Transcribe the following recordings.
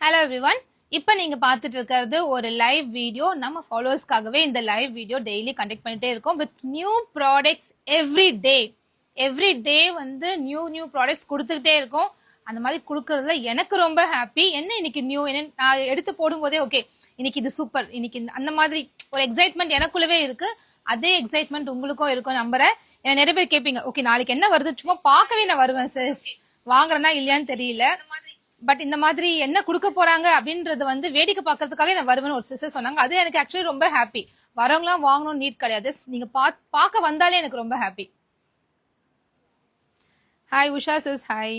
Hello everyone. இப்போ நீங்க பார்த்துட்டு இருக்கிறது ஒரு லைவ் வீடியோ. நம்ம ஃபாலோவர்ஸ்க்காகவே இந்த லைவ் வீடியோ டெய்லி கண்டக்ட் பண்ணிட்டே இருக்கோம் with new products every day வந்து நியூ ப்ராடக்ட்ஸ் கொடுத்துக்கிட்டே இருக்கோம். அந்த மாதிரி கொடுக்கறதுல எனக்கு ரொம்ப ஹாப்பி. என்ன இன்னைக்கு நியூ என்ன நான் எடுத்து போடும்போதே ஓகே இன்னைக்கு இது சூப்பர், இன்னைக்கு அந்த மாதிரி ஒரு எக்ஸைட்மெண்ட் எனக்குள்ளவே இருக்கு. அதே எக்ஸைட்மெண்ட் உங்களுக்கும் இருக்கும் நம்புறேன். நிறைய பேர் கேட்பீங்க, ஓகே நாளைக்கு என்ன வருது, சும்மா பார்க்கவே நான் வருவேன் சார், வாங்குறேன்னா இல்லையான்னு தெரியல, பட் இந்த மாதிரி என்ன கொடுக்க போறாங்க அப்படின்றது வந்து வேடிக்கை பார்க்கறதுக்காக நான் வருவேன் ஒரு சிஸ்டர் சொன்னாங்க. அது எனக்கு ஆக்சுவலி ரொம்ப ஹாப்பி. வரவங்களாம் வாங்கணும்னு நீட் கிடையாது, நீங்க பார்க்க வந்தாலே எனக்கு ரொம்ப happy. Hi Usha sis, hi.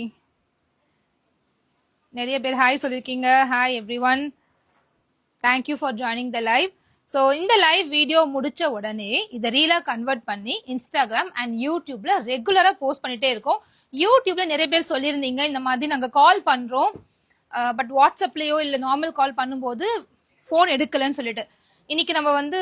நிறைய பேர் ஹாய் சொல்லியிருக்கீங்க. Hi every one, thank you for joining the live. So இந்த லைவ் வீடியோ முடிச்ச உடனே இதை ரீலா கன்வெர்ட் பண்ணி இன்ஸ்டாகிராம் அண்ட் யூடியூப்ல ரெகுலரா போஸ்ட் பண்ணிட்டே இருக்கோம். யூடியூப்ல நிறைய பேர் சொல்லியிருந்தீங்க இந்த மாதிரி நாங்க கால் பண்றோம், பட் வாட்ஸ்அப்லயோ இல்ல நார்மல் கால் பண்ணும்போது போன் எடுக்கலன்னு சொல்லிட்டு இன்னைக்கு நம்ம வந்து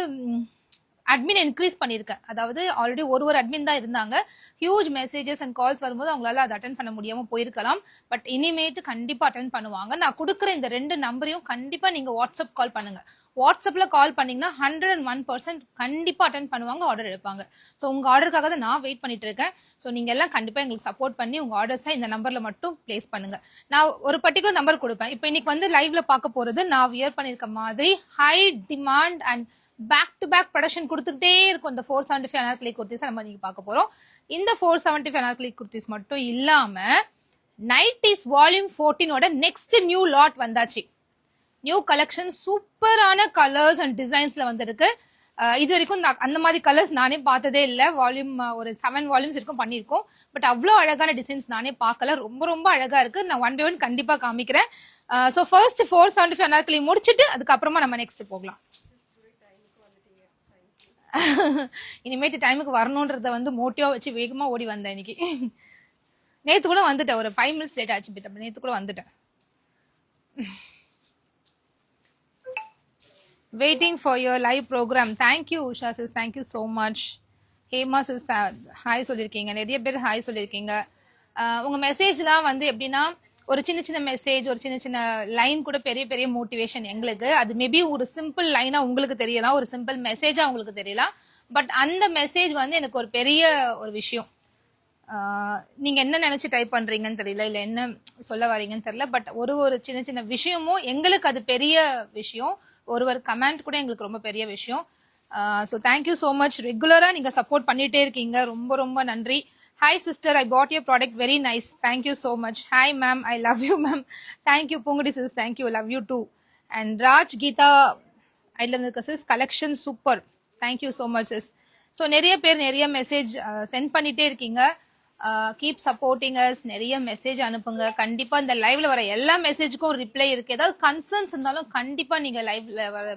அட்மின் இன்க்ரீஸ் பண்ணியிருக்கேன். அதாவது ஆல்ரெடி ஒரு அட்மின் தான் இருந்தாங்க. ஹியூஜ் மெசேஜஸ் அண்ட் கால்ஸ் வரும்போது அவங்களால அதை அட்டன் பண்ண முடியாம போயிருக்கலாம். பட் இனிமேட்டு கண்டிப்பா அட்டன் பண்ணுவாங்க. நான் கொடுக்குற இந்த 2 நம்பரையும் கண்டிப்பா நீங்க வாட்ஸ்அப் கால் பண்ணுங்க. வாட்ஸ்அப்ல கால் பண்ணீங்கன்னா 101% கண்டிப்பா அட்டன் பண்ணுவாங்க, ஆர்டர் எடுப்பாங்க. ஸோ உங்க ஆர்டருக்காக தான் நான் வெயிட் பண்ணிட்டு இருக்கேன். ஸோ நீங்க எல்லாம் கண்டிப்பா எங்களுக்கு சப்போர்ட் பண்ணி உங்க ஆர்டர்ஸை இந்த நம்பர்ல மட்டும் பிளேஸ் பண்ணுங்க. நான் ஒரு பர்டிகுலர் நம்பர் கொடுப்பேன். இப்போ இன்னைக்கு வந்து லைவ்ல பார்க்க போறது நான் வியர் பண்ணிருக்க மாதிரி high demand and back to back production கொடுத்துக்கிட்டே இருக்கும். இந்த 475 அனார்கலி குர்த்திஸ் நம்ம நீங்க பார்க்க போறோம். இந்த 475 அனார்கலி குர்த்திஸ் மட்டும் இல்லாம நைட்டிஸ் வால்யூம் 14ஓட நெக்ஸ்ட் நியூ லாட் வந்தாச்சு. நியூ கலெக்ஷன் சூப்பரான கலர்ஸ் அண்ட் டிசைன்ஸ்ல வந்திருக்கு. இது வரைக்கும் அந்த மாதிரி கலர்ஸ் நானே பார்த்ததே இல்லை. வால்யூம் ஒரு 7 வால்யூம்ஸ் இருக்கும் பண்ணியிருக்கோம். பட் அவ்வளோ அழகான டிசைன்ஸ் நானே பார்க்கல. ரொம்ப அழகா இருக்கு. நான் 1 by 1 கண்டிப்பா காமிக்கிறேன். ஸோ ஃபர்ஸ்ட் 475 அனார்கலி முடிச்சுட்டு அதுக்கப்புறமா நம்ம நெக்ஸ்ட் போகலாம். இனிமேட்டு டைமுக்கு வரணும்ன்றத வந்து மோட்டிவா வச்சு வேகமா ஓடி வந்தேன் இன்னைக்கு. நேத்து கூட வந்துட்டேன், ஒரு 5 minutes லேட் ஆச்சு. நேத்து கூட வந்துட்டேன். Waiting for your live program. Thank you Usha sis, thank you so much. Hema sis hi சொல்லியிருக்கீங்க. நிறைய பேர் ஹாய் சொல்லியிருக்கீங்க. உங்க மெசேஜ்லாம் வந்து எப்படின்னா ஒரு சின்ன மெசேஜ், ஒரு சின்ன லைன் கூட பெரிய மோட்டிவேஷன் எங்களுக்கு. அது மேபி ஒரு சிம்பிள் லைனா உங்களுக்கு தெரியலாம், ஒரு சிம்பிள் மெசேஜா உங்களுக்கு தெரியலாம். பட் அந்த மெசேஜ் வந்து எனக்கு ஒரு பெரிய ஒரு விஷயம். நீங்க என்ன நினைச்சு டைப் பண்றீங்கன்னு தெரியல, இல்ல என்ன சொல்ல வரீங்கன்னு தெரியல. பட் ஒரு சின்ன விஷயமும் எங்களுக்கு அது பெரிய விஷயம். ஒரு கமெண்ட் கூட எங்களுக்கு ரொம்ப பெரிய விஷயம். So thank you so much. ரெகுலரா நீங்க சப்போர்ட் பண்ணிட்டே இருக்கீங்க. ரொம்ப நன்றி. Hi sister, I bought your product, very nice. Thank you so much. Hi ma'am, I love you ma'am. Thank you Pungudi sis, thank you, love you too. And Raj Geeta, I love the sis, collection super. Thank you so much sis. So நிறைய பேர் நிறைய message send பண்ணிட்டே இருக்கீங்க. Keep supporting us. நிறைய message அனுப்புங்க. கண்டிப்பா இந்த லைவ்ல வர எல்லா மெசேஜுக்கும் ரிப்ளை இருக்கு. ஏதாவது கன்சர்ன்ஸ் இருந்தாலும் கண்டிப்பா நீங்க லைவ்ல வர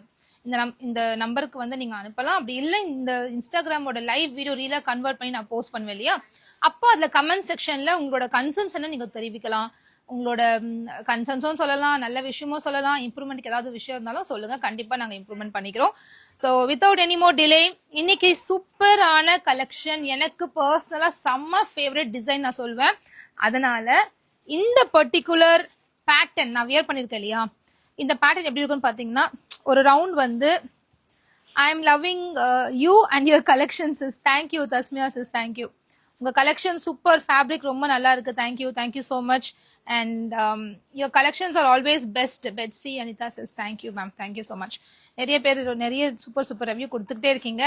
இந்த நம்பருக்கு வந்து நீங்க அனுப்பலாம். அப்படி இல்லை இந்த இன்ஸ்டாகிராமோட லைவ் வீடியோ ரீலா கன்வெர்ட் பண்ணி நான் போஸ்ட் பண்ணுவேன் இல்லையா, அப்போ அதுல கமெண்ட் செக்ஷன்ல உங்களோட கன்சர்ன்ஸ் என்ன நீங்க தெரிவிக்கலாம். உங்களோட கன்சர்ன்ஸும் சொல்லலாம், நல்ல விஷயமும் சொல்லலாம், இம்ப்ரூவ்மெண்ட்க்கு ஏதாவது விஷயம் இருந்தாலும் சொல்லுங்க. கண்டிப்பா நாங்க இம்ப்ரூவ்மெண்ட் பண்ணிக்கிறோம். So without any more delay, இன்னைக்கு சூப்பரான கலெக்ஷன். எனக்கு பர்சனலா செம்ம ஃபேவரட் டிசைன் நான் சொல்வேன். அதனால இந்த பர்டிகுலர் பேட்டர்ன் நான் வியர் பண்ணிருக்கேன் இல்லையா, இந்த பேட்டர்ன் எப்படி இருக்குன்னு பாத்தீங்கன்னா ஒரு ரவுண்ட் வந்து I am loving you and your collection sis. Thank you Tasmiya sis, thank you. உங்க கலெக்ஷன் சூப்பர், ஃபேப்ரிக் ரொம்ப நல்லா இருக்கு. Thank you so much. And your collections are always best. Betsy Anitha sis, thank you ma'am, thank you so much. நிறைய பேர் நிறைய super review கொடுத்துக்கிட்டே இருக்கீங்க.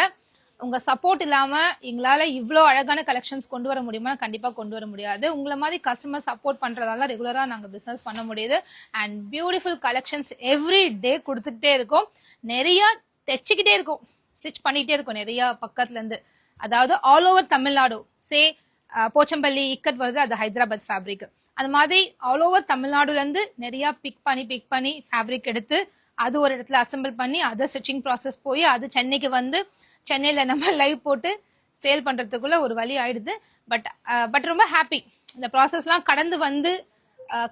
உங்க சப்போர்ட் இல்லாம எங்களால இவ்வளோ அழகான கலெக்ஷன்ஸ் கொண்டு வர முடியுமா? கண்டிப்பா கொண்டு வர முடியாது. உங்களை மாதிரி கஸ்டமர் சப்போர்ட் பண்றதால ரெகுலரா நாங்க பிசினஸ் பண்ண முடியுது. And beautiful collections every day கொடுத்துக்கிட்டே இருக்கோம். நிறைய தைச்சுக்கிட்டே இருக்கும், ஸ்டிச் பண்ணிட்டே இருக்கும் நிறைய பக்கத்துல இருந்து. அதாவது ஆல் ஓவர் தமிழ்நாடு, சே போச்சம்பள்ளி இக்கட் வருது, அது ஹைதராபாத் ஃபேப்ரிக். அது மாதிரி ஆல் ஓவர் தமிழ்நாடுல இருந்து நிறைய பிக் பண்ணி ஃபேப்ரிக் எடுத்து அது ஒரு இடத்துல அசம்பிள் பண்ணி அதை ஸ்டிச்சிங் ப்ராசஸ் போய் அது சென்னைக்கு வந்து சென்னையில நம்ம லைவ் போட்டு சேல் பண்றதுக்குள்ள ஒரு வழி ஆயிடுது. பட் ரொம்ப ஹாப்பி. இந்த ப்ராசஸ்லாம் கடந்து வந்து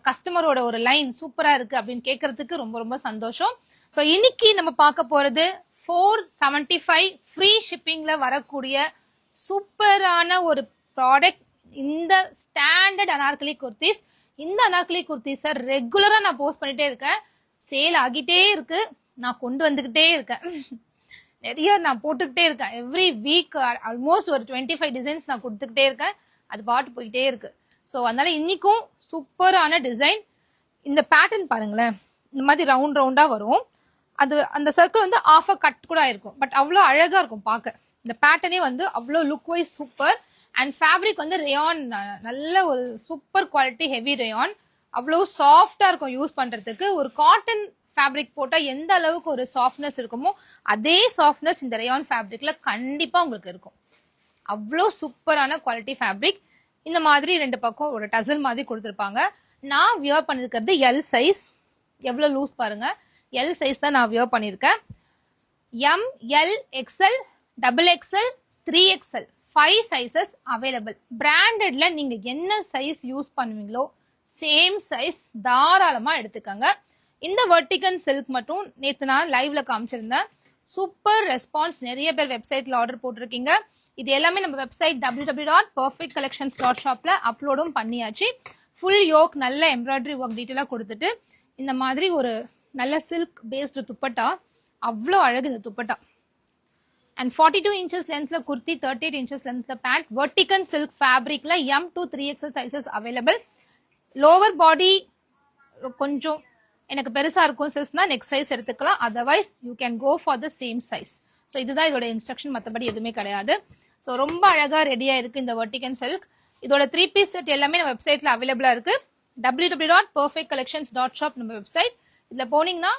கஸ்டமரோட ஒரு லைன் சூப்பரா இருக்கு அப்படின்னு கேட்கறதுக்கு ரொம்ப சந்தோஷம். ஸோ இன்னைக்கு நம்ம பார்க்க போறது 475 ஃப்ரீ ஷிப்பிங்ல வரக்கூடிய சூப்பரான ஒரு ப்ராடக்ட். இந்த ஸ்டாண்டர்ட் அனார்கலி குர்த்திஸ். இந்த அனார்கலி குர்த்திஸை ரெகுலரா நான் போஸ்ட் பண்ணிட்டே இருக்கேன். சேல் ஆகிட்டே இருக்கு, நான் கொண்டு வந்துகிட்டே இருக்கேன். நிறைய நான் போட்டுக்கிட்டே இருக்கேன். எவ்ரி வீக் ஆல்மோஸ்ட் ஒரு 25 டிசைன்ஸ் நான் கொடுத்துக்கிட்டே இருக்கேன். அது பாட்டு போயிட்டே இருக்கு. ஸோ அதனால இன்னைக்கும் சூப்பரான டிசைன். இந்த பேட்டர்ன் பாருங்களேன், இந்த மாதிரி ரவுண்ட் ரவுண்டா வரும். அது அந்த சர்க்கிள் வந்து ஆஃப் கட் கூட இருக்கும், பட் அவ்வளோ அழகா இருக்கும் பார்க்க. இந்த பேட்டர்னே வந்து அவ்வளோ look wise super. And fabric வந்து ரேயான், நல்ல ஒரு சூப்பர் குவாலிட்டி ஹெவி ரேயான். அவ்வளோ சாஃப்டா இருக்கும் யூஸ் பண்றதுக்கு. ஒரு காட்டன் ஃபேப்ரிக் போட்டா எந்த அளவுக்கு ஒரு சாஃப்ட்னஸ் இருக்குமோ அதே சாஃப்ட்னஸ் இந்த ரேயான் ஃபேப்ரிக்ல கண்டிப்பா உங்களுக்கு இருக்கும். அவ்வளோ சூப்பரான குவாலிட்டி ஃபேப்ரிக். இந்த மாதிரி 2 பக்கம் ஒரு டசல் மாதிரி கொடுத்துருப்பாங்க. நான் வியர் பண்ணிருக்கிறது எல் சைஸ். எவ்வளோ லூஸ் பாருங்க, எல் சைஸ் தான் நான் வியர் பண்ணியிருக்கேன். M, L, XL, double XL, 3XL 5 sizes available. பிராண்டட்ல நீங்க என்ன சைஸ் யூஸ் பண்ணுவீங்களோ சேம் சைஸ் தாராளமா எடுத்துக்கோங்க. இந்த வெர்டிகன் சில்க் மட்டும் நேத்து நான் லைவ்ல காமிச்சிருந்தேன். Super response. நிறைய பேர் வெப்சைட்ல ஆர்டர் போட்டிருக்கீங்க. இது எல்லாமே நம்ம வெப்சைட் www.perfectcollections.shopல அப்லோடும் பண்ணியாச்சு. ஃபுல் யோக் நல்ல எம்ப்ராய்டரி ஒர்க் டீட்டெயிலாக கொடுத்துட்டு இந்த மாதிரி ஒரு நல்ல சில்க் பேஸ்டு துப்பட்டா. அவ்வளோ அழகு இந்த துப்பட்டா. அண்ட் 42 inches லென்த்ல குர்த்தி, 38 inches லென்த்ல பேண்ட். வெர்டிகன் சில்க் ஃபேப்ரிக்ல M to 3XL sizes available. Lower body கொஞ்சம் எனக்கு பெருசா இருக்கும் சிஸ்னா நெக்ஸ்ட் சைஸ் எடுத்துக்கலாம். Otherwise you can go for the same size. So இதுதான் இதோட இன்ஸ்ட்ரக்ஷன், மற்றபடி எதுவுமே கிடையாது. ஸோ ரொம்ப அழகா ரெடியா இருக்கு இந்த வெர்டிகன் சில்க். இதோட 3 பீஸ் செட் எல்லாமே நம்ம வெப்சைட்ல அவைலபிளா இருக்கு. www.perfectcollections.shop நம்ம வெப்சைட். இதுல போனீங்கன்னா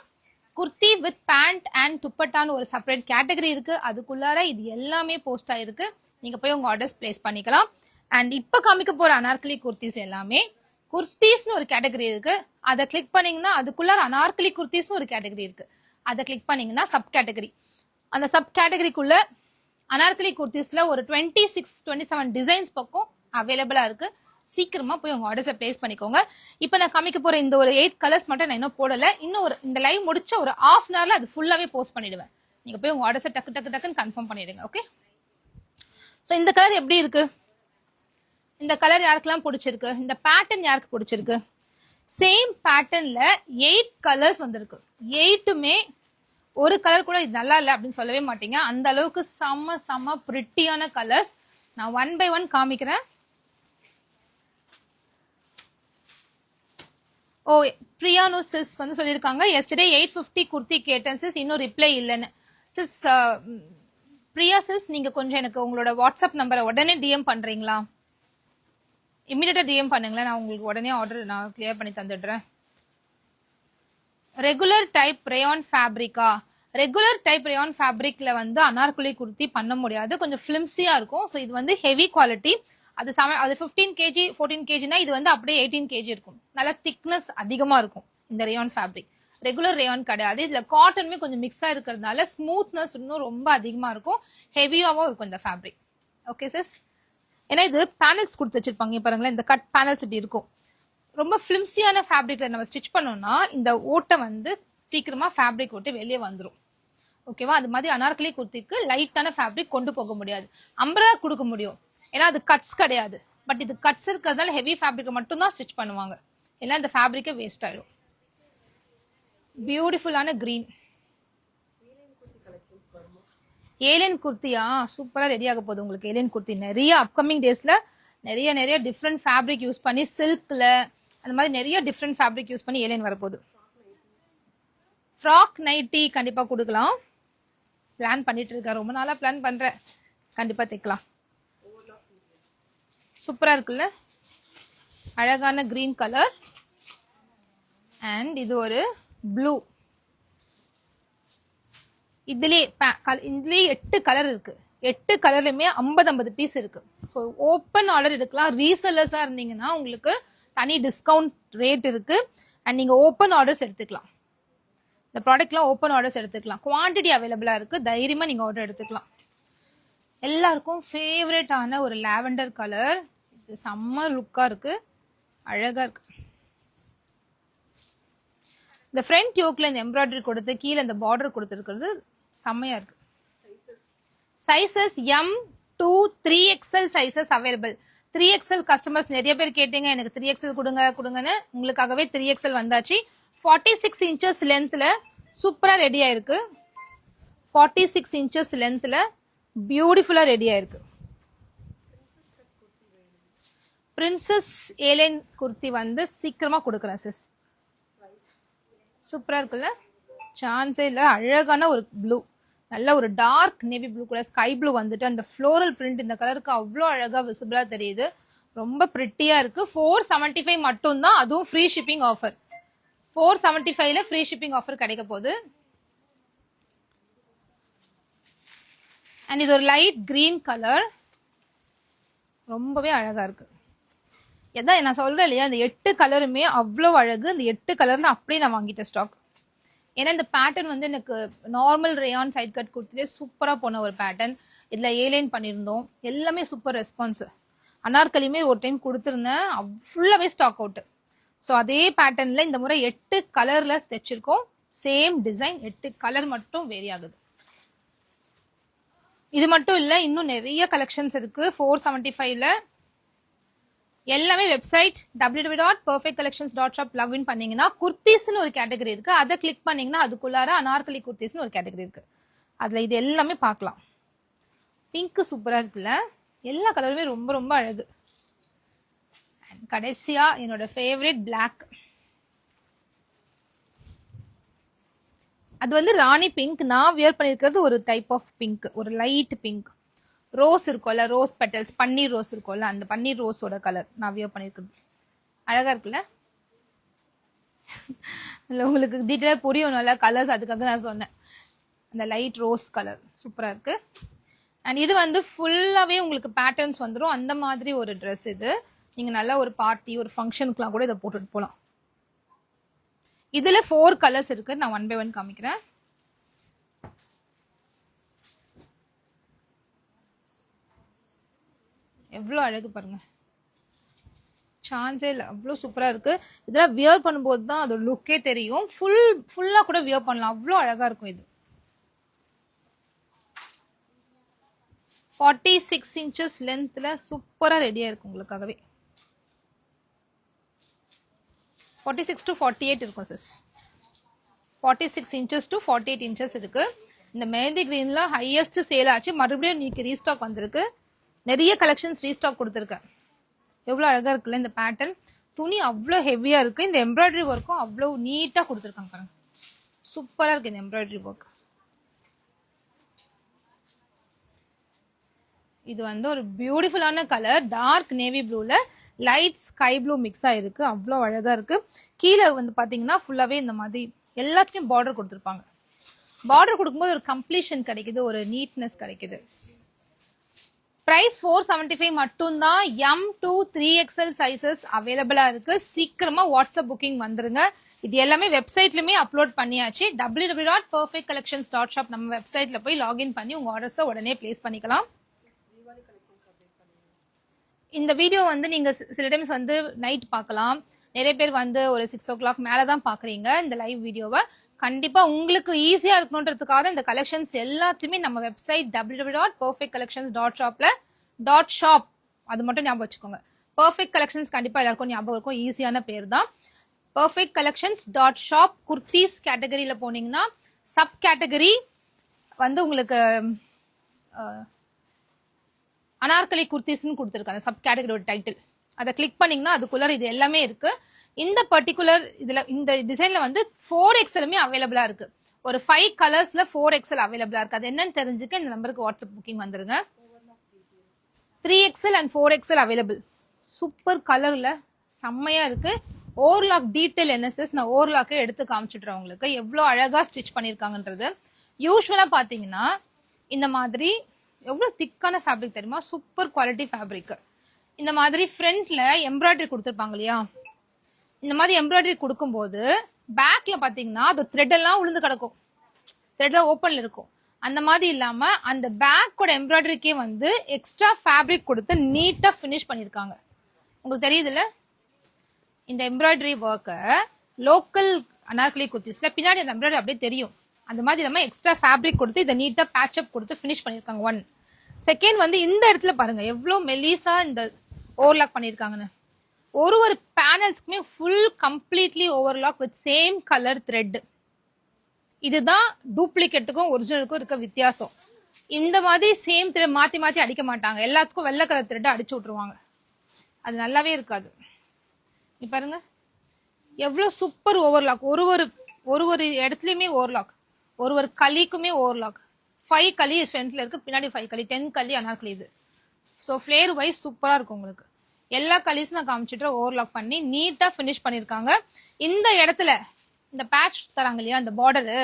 குர்த்தி வித் பேண்ட் அண்ட் துப்பட்டான்னு ஒரு செப்பரேட் கேட்டகரி இருக்கு. அதுக்குள்ளார இது எல்லாமே போஸ்ட் ஆயிருக்கு. நீங்க போய் உங்க ஆர்டர்ஸ் பிளேஸ் பண்ணிக்கலாம். அண்ட் இப்ப காமிக்க போற அனார்கலி குர்த்திஸ் எல்லாமே குர்த்திஸ்னு ஒரு கேட்டகரி இருக்கு. அதை கிளிக் பண்ணீங்கன்னா அதுக்குள்ளார அனார்கலி குர்த்திஸ்னு ஒரு கேட்டகரி இருக்கு. அதை கிளிக் பண்ணீங்கன்னா சப் கேட்டகரி. அந்த சப் கேட்டகரிக்குள்ள அனார்கலி குர்த்திஸ்ல ஒரு 26-27 டிசைன்ஸ் பக்கம் அவைலபிளா இருக்கு. சீக்கிரமா போய் உங்க ஆர்டர்ஸை பிளேஸ் பண்ணிக்கோங்க. இப்ப நான் காமிக்க போற இந்த ஒரு 8 கலர்ஸ் மட்டும் நான் இன்னும் போடல. இன்னும் ஒரு இந்த லைவ் முடிச்ச ஒரு ½ hourல அது ஃபுல்லாவே போஸ்ட் பண்ணிடுவேன். நீங்க போய் உங்க ஆர்டர்ஸை டக்கு டக்கு டக்குன்னு கன்ஃபார்ம் பண்ணிடுங்க. ஓகே. சோ இந்த கலர் எப்படி இருக்கு? இந்த கலர் யாருக்கெல்லாம் பிடிச்சிருக்கு? இந்த பேட்டர்ன் யாருக்கு பிடிச்சிருக்கு? சேம் பேட்டர்ன்ல 8 கலர்ஸ் வந்திருக்கு. 8மே ஒரு கலர் கூட இது நல்லா இல்லை அப்படின்னு சொல்லவே மாட்டீங்க. அந்த அளவுக்கு செம்ம செம்ம பிரிட்டியான கலர்ஸ். நான் 1 by 1 காமிக்கிறேன். ஓ, பிரியானோ சிஸ் வந்து சொல்லியிருக்காங்க எஸ்டர்டே 850 குர்த்தி கேட்டேன் சிஸ், இன்னும் ரிப்ளை இல்லைன்னு. சிஸ் பிரியா சிஸ், நீங்க கொஞ்சம் எனக்கு உங்களோட வாட்ஸ்அப் நம்பரை உடனே டிஎம் பண்றீங்களா? இம்மிடியட்டா டிஎம் பண்ணுங்களேன், நான் உங்களுக்கு உடனே ஆர்டர் நான் கிளியர் பண்ணி தந்துடுறேன். ரெகுலர் டைப் ரேயான் ஃபேப்ரிக்கா? ரெகுலர் டைப் ரேயான் ஃபேப்ரிக்ல வந்து அனார்கலி குர்த்தி பண்ண முடியாது, கொஞ்சம் ஃபிலிம்ஸியா இருக்கும். ஸோ இது வந்து ஹெவி குவாலிட்டி. அது 15 kg 14 kgனா இது வந்து அப்படியே 18 kg இருக்கும். நல்ல திக்னஸ் அதிகமா இருக்கும் இந்த ரேயான் ஃபேப்ரிக். ரெகுலர் ரேயான் கிடையாது. இதுல காட்டனுமே கொஞ்சம் மிக்ஸா இருக்கிறதுனால ஸ்மூத்னஸ் இன்னும் ரொம்ப அதிகமா இருக்கும், ஹெவியாவும் இருக்கும் இந்த ஃபேப்ரிக். Okay sis. ஏன்னா இது பேனல்ஸ் கொடுத்து வச்சிருப்பாங்க பாருங்களேன், இந்த கட் பேனல்ஸ் இப்படி இருக்கும். ரொம்ப ஃபிலிம்ஸியான ஃபேப்ரிக்ல நம்ம ஸ்டிச் பண்ணோம்னா இந்த ஓட்டை வந்து சீக்கிரமா ஃபேப்ரிக் ஓட்டு வெளியே வந்துடும். ஓகேவா? அது மாதிரி அனார்கலி குர்த்திக்கு லைட்டான ஃபேப்ரிக் கொண்டு போக முடியாது. அம்பரா கொடுக்க முடியும், ஏன்னா அது கட்ஸ் கிடையாது. பட் இது கட்ஸ் இருக்கிறதுனால ஹெவி ஃபேப்ரிக் மட்டும் தான் ஸ்டிச் பண்ணுவாங்க, ஏன்னா இந்த ஃபேப்ரிக்கே வேஸ்ட் ஆயிடும். பியூட்டிஃபுல்லான கிரீன் ஏலியன் குர்த்தியா? சூப்பரா ரெடி ஆக போகுது உங்களுக்கு ஏலியன் குர்த்தி. நிறைய அப்கமிங் டேஸ்ல நிறைய டிஃப்ரெண்ட் ஃபேப்ரிக் யூஸ் பண்ணி சில்க்ல அந்த மாதிரி நிறைய டிஃப்ரெண்ட் ஃபேப்ரிக் யூஸ் பண்ணி ஏலியன் வரப்போகுது. ஃப்ராக் நைட்டி கண்டிப்பா கொடுக்கலாம். பிளான் பண்ணிட்டு இருக்கேன், ரொம்ப நாளா பிளான் பண்றேன். கண்டிப்பா தைக்கலாம். சூப்பரா இருக்குல்ல? அழகான கிரீன் கலர் அண்ட் இது ஒரு ப்ளூ. இதுலயே 8 கலர் இருக்கு. 8 கலர்லயுமே 50 பீஸ் இருக்கு. ஸோ ஓப்பன் ஆர்டர் எடுக்கலாம். ரீசெல்லர்ஸா இருந்தீங்கன்னா உங்களுக்கு தனி டிஸ்கவுண்ட் ரேட் இருக்கு. அண்ட் நீங்க ஓப்பன் ஆர்டர்ஸ் எடுத்துக்கலாம். இந்த ப்ராடக்ட்லாம் ஓப்பன் ஆர்டர்ஸ் எடுத்துக்கலாம். குவான்டிட்டி அவைலபிளா இருக்கு, தைரியமா நீங்க ஆர்டர் எடுத்துக்கலாம். எல்லாருக்கும் ஃபேவரட்டான ஒரு லாவெண்டர் கலர். இது செம்ம லுக்கா இருக்கு, அழகா இருக்கு. இந்த ஃப்ரண்ட் யோக்ல இந்த எம்ப்ராய்டரி கொடுத்து கீழே இந்த பார்டர் கொடுத்துருக்கிறது செம்மையா இருக்கு. Sizes M to 3XL sizes available. 3XL customers நிறைய பேர் கேட்டீங்க, எனக்கு 3XL கொடுங்கன்னு. உங்களுக்காகவே 3XL வந்தாச்சு. 46 inches லென்த்ல சூப்பரா ரெடி ஆயிருக்கு. 46 inches லென்த்ல பியூட்டிஃபுல்லா ரெடி ஆயிருக்கு. பிரின்சஸ் ஏலைன் குர்த்தி வந்து சீக்கிரமா கொடுக்குறேன் சிஸ். சூப்பரா இருக்குல்ல, சான்ஸே இல்ல. அழகான ஒரு ப்ளூ, நல்ல ஒரு டார்க் நேவி ப்ளூ கூட ஸ்கை ப்ளூ வந்துட்டு அந்த ஃப்ளோரல் பிரிண்ட் இந்த கலருக்கு அவ்வளோ அழகா விசிபிளா தெரியுது. ரொம்ப பிரிட்டியா இருக்கு. 475 மட்டும் தான், அதுவும் ஃப்ரீ ஷிப்பிங் ஆஃபர். 475ல ஃப்ரீ ஷிப்பிங் ஆஃபர் கிடைக்க போகுது. அண்ட் இது ஒரு லைட் கிரீன் கலர், ரொம்பவே அழகா இருக்கு. எதான் நான் சொல்றேன் இல்லையா, இந்த 8 கலருமே அவ்வளோ அழகு. இந்த 8 கலர்ல அப்படியே நான் வாங்கிட்டேன் ஸ்டாக். ஏன்னா இந்த பேட்டர்ன் வந்து எனக்கு நார்மல் ரேயான் சைட் கட் கொடுத்துட்டே சூப்பரா போன ஒரு பேட்டர்ன். இதுல ஏலைன் பண்ணியிருந்தோம், எல்லாமே சூப்பர் ரெஸ்பான்ஸ். அனார்கலியுமே ஒரு டைம் கொடுத்துருந்தேன், ஃபுல்லாவே ஸ்டாக் அவுட். ஸோ அதே பேட்டர்ன்ல இந்த முறை 8 கலர்ல தைச்சிருக்கோம். சேம் டிசைன், 8 கலர் மட்டும் வேரி ஆகுது. இது மட்டும் இல்ல, இன்னும் நிறைய கலெக்ஷன்ஸ் இருக்கு 475ல. எல்லாமே வெப்சைட் www.perfectcollections.shop லாகின் பண்ணீங்கன்னா குர்த்திஸ்னு ஒரு கேட்டகரி இருக்கு. அதை கிளிக் பண்ணீங்கன்னா அதுக்குள்ளார அனார்கலி குர்த்திஸ்னு ஒரு கேட்டகரி இருக்கு. அதுல இது எல்லாமே பார்க்கலாம். பிங்க் சூப்பரா இருக்குல்ல, எல்லா கலருமே ரொம்ப ரொம்ப அழகு. கடைசியா என்னோட ஃபேவரட் பிளாக். அது வந்து ராணி பிங்க். நான் வியர் பண்ணிருக்கிறது ஒரு டைப் ஆஃப் பிங்க், ஒரு லைட் பிங்க். ரோஸ் இருக்கும்ல, ரோஸ் பெட்டல்ஸ், பன்னீர் ரோஸ் இருக்கும்ல, அந்த பன்னீர் ரோஸோட கலர் நான் வியர் பண்ணிருக்கிறது. அழகா இருக்குல்ல, இல்ல உங்களுக்கு டீட்டெயிலா புரியணும்ல கலர்ஸ், அதுக்காக நான் சொன்னேன். அந்த லைட் ரோஸ் கலர் சூப்பரா இருக்கு. அண்ட் இது வந்து ஃபுல்லாவே உங்களுக்கு பேட்டர்ன்ஸ் வந்துடும். அந்த மாதிரி ஒரு ட்ரெஸ் இது. நீங்க நல்லா ஒரு பார்ட்டி, ஒரு ஃபங்க்ஷனுக்குலாம் கூட இதை போட்டுட்டு போகலாம். இதுல 4 கலர்ஸ் இருக்கு. நான் 1 by 1 காமிக்கிறேன். எவ்வளோ அழகு பாருங்க, சான்ஸே இல்லை, அவ்வளோ சூப்பரா இருக்கு. இதெல்லாம் வியர் பண்ணும்போது தான் அதோட லுக்கே தெரியும். ஃபுல்லா கூட வியர் பண்ணலாம், அவ்வளோ அழகா இருக்கும். இது 46 inches லென்த்ல சூப்பரா ரெடியா இருக்கு உங்களுக்காகவே. 46 to 48 இருக்கும் சிஸ். 46 inches to 48 inches இருக்கு. இந்த மெஹந்தி கிரீன்ல ஹையஸ்ட் சேல் ஆச்சு. மறுபடியும் நீக்கு ரீஸ்டாக் வந்திருக்கு. நிறைய கலெக்ஷன்ஸ் ரீஸ்டாக் கொடுத்துருக்கேன். எவ்வளோ அழகா இருக்குல்ல இந்த பேட்டர்ன். துணி அவ்வளோ ஹெவியா இருக்கு. இந்த எம்ப்ராய்டரி ஒர்க்கும் அவ்வளோ நீட்டா கொடுத்துருக்காங்க பாருங்க. சூப்பரா இருக்கு இந்த எம்ப்ராய்டரி ஒர்க். இது வந்து ஒரு பியூட்டிஃபுல்லான கலர், டார்க் நேவி ப்ளூல லைட் ஸ்கை ப்ளூ மிக்ஸ் ஆயிருக்கு. அவ்வளோ அழகா இருக்கு. கீழே வந்து பாத்தீங்கன்னா ஃபுல்லாவே இந்த மாதிரி எல்லாத்துக்கும் பார்டர் கொடுத்துருப்பாங்க. பார்டர் கொடுக்கும்போது ஒரு கம்ப்ளீஷன் கிடைக்குது, ஒரு நீட்னஸ் கிடைக்குது. பிரைஸ் 475 மட்டும்தான். M to 3XL சைசஸ் அவைலபிளா இருக்கு. சீக்கிரமா வாட்ஸ்அப் புக்கிங் வந்துருங்க. இது எல்லாமே வெப்சைட்லயுமே அப்லோட் பண்ணியாச்சு. www.perfectcollections.shop நம்ம வெப்சைட்ல போய் லாகின் பண்ணி உங்க ஆர்டர்ஸை உடனே பிளேஸ் பண்ணிக்கலாம். இந்த வீடியோ வந்து நீங்க சில டைம்ஸ் வந்து நைட் பார்க்கலாம். நிறைய பேர் வந்து ஒரு 6 o'clock மேலதான் பாக்குறீங்க இந்த லைவ் வீடியோவை. கண்டிப்பா உங்களுக்கு ஈஸியா இருக்கணும்ன்றதுக்காக இந்த கலெக்ஷன்ஸ் எல்லாத்தையுமே நம்ம வெப்சைட் www.perfectcollections.shopல .shop அது மட்டும் ஞாபகம் வச்சுக்கோங்க. பர்ஃபெக்ட் கலெக்ஷன்ஸ் கண்டிப்பா எல்லாருக்கும் ஞாபகம் இருக்கும், ஈஸியான பேர் தான். perfectcollections.shop குர்த்திஸ் கேட்டகரியில போனீங்கன்னா சப் கேட்டகரி வந்து உங்களுக்கு அனார்கலி குர்த்திஸ்னு கொடுத்துருக்காங்க. சப் கேட்டகரியோட டைட்டில் அதை கிளிக் பண்ணீங்கன்னா அதுக்குள்ள இது எல்லாமே இருக்கு. இந்த பர்டிகுலர் இதுல இந்த டிசைன்ல வந்து 4XLமே அவைலபிளா இருக்கு. ஒரு 5 கலர்ஸ்ல 4XL அவைலபிளா இருக்கு. அது என்னன்னு தெரிஞ்சுக்க இந்த நம்பருக்கு வாட்ஸ்அப் புக்கிங் வந்துருங்க. 3XL and 4XL available. Super கலர்ல செம்மையா இருக்கு. ஓவர்லாக் டீடைல் NSS நான் ஓவர்லாக்கே எடுத்து காமிச்சிடுறேன் உங்களுக்கு எவ்வளவு அழகா ஸ்டிச் பண்ணிருக்காங்கன்றது. யூஸ்வலா பாத்தீங்கன்னா இந்த மாதிரி எவ்வளவு திக்கான ஃபேப்ரிக் தெரியுமா, சூப்பர் குவாலிட்டி ஃபேப்ரிக். இந்த மாதிரி ஃப்ரண்ட்ல எம்ப்ராய்டரி கொடுத்துருப்பாங்க இல்லையா, இந்த மாதிரி எம்ப்ராய்டரி கொடுக்கும்போது பேக்ல பாத்தீங்கன்னா அது த்ரெட் எல்லாம் உளுந்து கிடக்கும், த்ரெட் ஓப்பன்ல இருக்கும். அந்த மாதிரி இல்லாம அந்த பேக்கோட எம்ப்ராய்டரிக்கே வந்து எக்ஸ்ட்ரா ஃபேப்ரிக் கொடுத்து நீட்டா ஃபினிஷ் பண்ணிருக்காங்க. உங்களுக்கு தெரியுதுல்ல இந்த எம்ப்ராய்டரி ஒர்க்கை லோக்கல் அனார்கலி குர்த்திஸ்ல பின்னாடி அந்த எம்ப்ராய்டரி அப்படியே தெரியும். அந்த மாதிரி இல்லாம எக்ஸ்ட்ரா ஃபேப்ரிக் கொடுத்து இதை நீட்டா பேட்சப் கொடுத்து ஃபினிஷ் பண்ணிருக்காங்க. 1 செகண்ட் வந்து இந்த இடத்துல பாருங்க எவ்வளவு மெலிசா இந்த ஓவர்லாக் பண்ணிருக்காங்கன்னு. ஒரு ஒரு பேனல்ஸ்க்குமே full completely overlock with same colour thread. இதுதான் டூப்ளிகேட்டுக்கும் ஒரிஜினலுக்கும் இருக்க வித்தியாசம். இந்த மாதிரி சேம் த்ரெட் மாத்தி மாத்தி அடிக்க மாட்டாங்க. எல்லாத்துக்கும் வெள்ளை கலர் த்ரெட் அடிச்சு விட்டுருவாங்க. அது நல்லாவே இருக்காது. நீ பாருங்க எவ்வளவு சூப்பர் ஓவர்லாக். ஒரு ஒரு இடத்துலயுமே ஓவர்லாக். ஒரு கலிக்குமே ஓவர்லாக். 5 கலி ஃப்ரண்ட்ல இருக்கு, பின்னாடி 5 கலி, 10 கலி அனார்கலி இது. ஸோ ஃபிளேர் வைஸ் சூப்பரா இருக்கும் உங்களுக்கு. எல்லா கலீஸும் நான் காமிச்சிட்டு ஓவர்லாக் பண்ணி நீட்டா ஃபினிஷ் பண்ணிருக்காங்க. இந்த இடத்துல இந்த பேட்ச் தராங்க இல்லையா அந்த பார்டரு,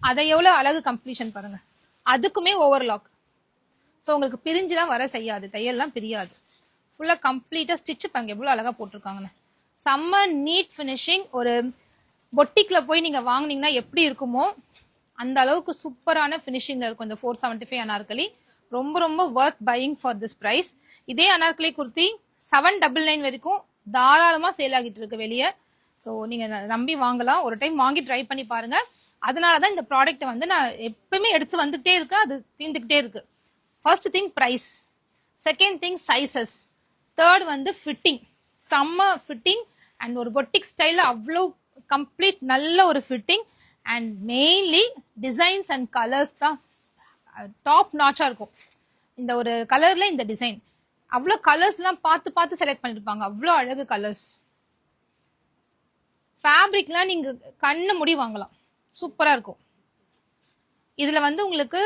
அதை எவ்வளவு அழகு கம்ப்ளீஷன் பாருங்க. அதுக்குமே ஓவர்லாக். ஸோ உங்களுக்கு பிரிஞ்சுலாம் வர செய்யாது, தையல்லாம் பிரியாது. ஃபுல்லா கம்ப்ளீட்டா ஸ்டிச் பாருங்க எவ்வளவு அழகா போட்டிருக்காங்கன்னு. செம்ம நீட் ஃபினிஷிங். ஒரு பொட்டிக்ல போய் நீங்க வாங்குனீங்கன்னா எப்படி இருக்குமோ அந்த அளவுக்கு சூப்பரான ஃபினிஷிங்ல இருக்கும் இந்த 475 அனார்கலி. ரொம்ப ரொம்ப வர்த் பையிங் ஃபார் திஸ் பிரைஸ். இதே அனார்கலி குர்த்தி 799 வரைக்கும் தாராளமா சேல் ஆகிட்டு இருக்கு வெளியே. ஸோ நீங்க நம்பி வாங்கலாம். ஒரு டைம் வாங்கி ட்ரை பண்ணி பாருங்க. அதனாலதான் இந்த ப்ராடக்ட் வந்து நான் எப்பவுமே எடுத்து வந்துகிட்டே இருக்கேன். அது தீர்ந்துகிட்டே இருக்கு. First thing price, second thing sizes, third வந்து ஃபிட்டிங். செம்ம ஃபிட்டிங் அண்ட் ஒரு பொட்டிக் ஸ்டைல அவ்வளோ கம்ப்ளீட் நல்ல ஒரு fitting. And mainly designs and colours தான் டாப் நாச்சா இருக்கும். இந்த ஒரு கலர்ல இந்த டிசைன் அவ்வளோ கலர்ஸ் எல்லாம் பார்த்து பார்த்து செலக்ட் பண்ணிருப்பாங்க. அவ்வளோ அழகு கலர்ஸ். ஃபேப்ரிக்லாம் நீங்க கண்ணு முடி வாங்கலாம், சூப்பரா இருக்கும். இதுல வந்து உங்களுக்கு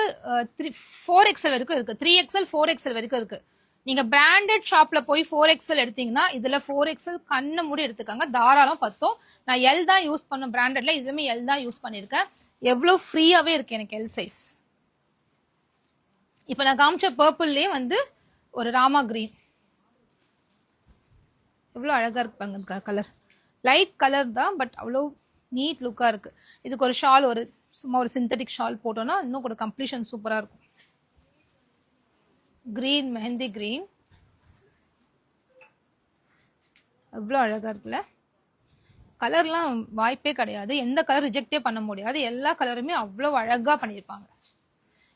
4XL வரைக்கும் இருக்கு, 3XL 4XL வரைக்கும் இருக்கு. நீங்க பிராண்டட் ஷாப்ல போய் 4XL எடுத்தீங்கன்னா இதுல 4XL கண்ணு மூடி எடுத்துக்காங்க, தாராளம் பத்தும். நான் எல் தான் யூஸ் பண்ண பிராண்டட்ல, இதுவுமே எல் தான் யூஸ் பண்ணிருக்கேன். எவ்வளவு ஃப்ரீயாவே இருக்கு எனக்கு எல் சைஸ். இப்ப நான் காமிச்ச பர்பிள்லயே வந்து ஒரு ராமா கிரீன் எவ்வளவு அழகா இருக்கு பாருங்க. கலர் லைட் கலர் தான், பட் அவ்வளோ நீட் லுக்கா இருக்கு. இதுக்கு ஒரு ஷால், ஒரு சும்மா ஒரு சிந்தட்டிக் ஷால் போட்டோம்னா இன்னும் கூட கம்ப்ளீஷன் சூப்பரா இருக்கும். கிரீன், மெஹந்தி கிரீன் எவ்வளோ அழகா இருக்குல்ல. கலர்லாம் வாய்ப்பே கிடையாது, எந்த கலர் ரிஜெக்டே பண்ண முடியாது. எல்லா கலருமே அவ்வளோ அழகா பண்ணியிருப்பாங்க.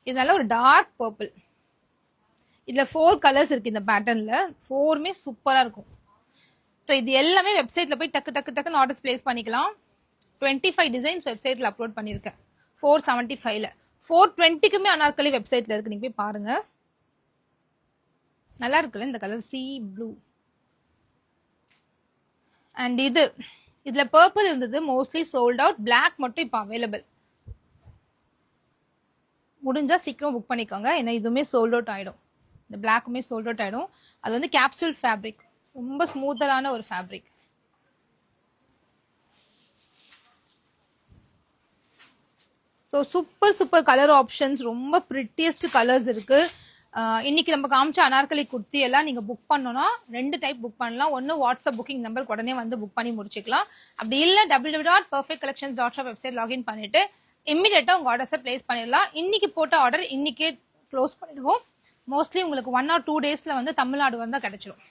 இதனால ஒரு டார்க் பர்பிள். இதுல 4 கலர்ஸ் இருக்கு இந்த பேட்டர்ன்ல, 4மே சூப்பரா இருக்கும். ஸோ இது எல்லாமே வெப்சைட்ல போய் டக்கு டக்கு டக்குன்னு ஆர்டர்ஸ் பிளேஸ் பண்ணிக்கலாம். 25 டிசைன்ஸ் வெப்சைட்ல அப்லோட் பண்ணிருக்கேன் 475ல. 420க்குமே அனார்கலி வெப்சைட்ல இருக்கு, நீங்க போய் பாருங்க. நல்லா இருக்குல்ல இந்த கலர், சி ப்ளூ. அண்ட் இதுல பர்பிள் இருந்தது, மோஸ்ட்லி சோல்ட் அவுட். பிளாக் மட்டும் இப்போ அவைலபிள். முடிஞ்சா சீக்கிரம் புக் பண்ணிக்கோங்க, ஏன்னா இதுவுமே சோல்ட் அவுட் ஆயிடும். இந்த பிளாக்குமே சோல்ட் அவுட் ஆயிடும். அது வந்து கேப்சூல் ஃபேப்ரிக், ரொம்ப ஸ்மூத்தரான ஒரு fabric. So super super colour options, ரொம்ப பிரிட்டியஸ்ட் கலர்ஸ் இருக்கு. இன்னைக்கு நம்ம காமிச்ச அனார்கலி குர்த்தி எல்லாம் நீங்க புக் பண்ணோம்னா 2 டைப் புக் பண்ணலாம். ஒன்னு வாட்ஸ்அப் புக்கிங் நம்பர் உடனே வந்து புக் பண்ணி முடிச்சுக்கலாம். அப்படி இல்ல www.perfectcollections.shop வெப்சைட் லாகின் பண்ணிட்டு இம்மிடியேட்டா உங்க ஆர்டர்ஸை பிளேஸ் பண்ணிடலாம். இன்னைக்கு போட்ட ஆர்டர் இன்னைக்கே க்ளோஸ் பண்ணிடுவோம். மோஸ்ட்லி உங்களுக்கு 1 or 2 டேஸ்ல வந்து தமிழ்நாடு வந்தா கிடைச்சிடும்.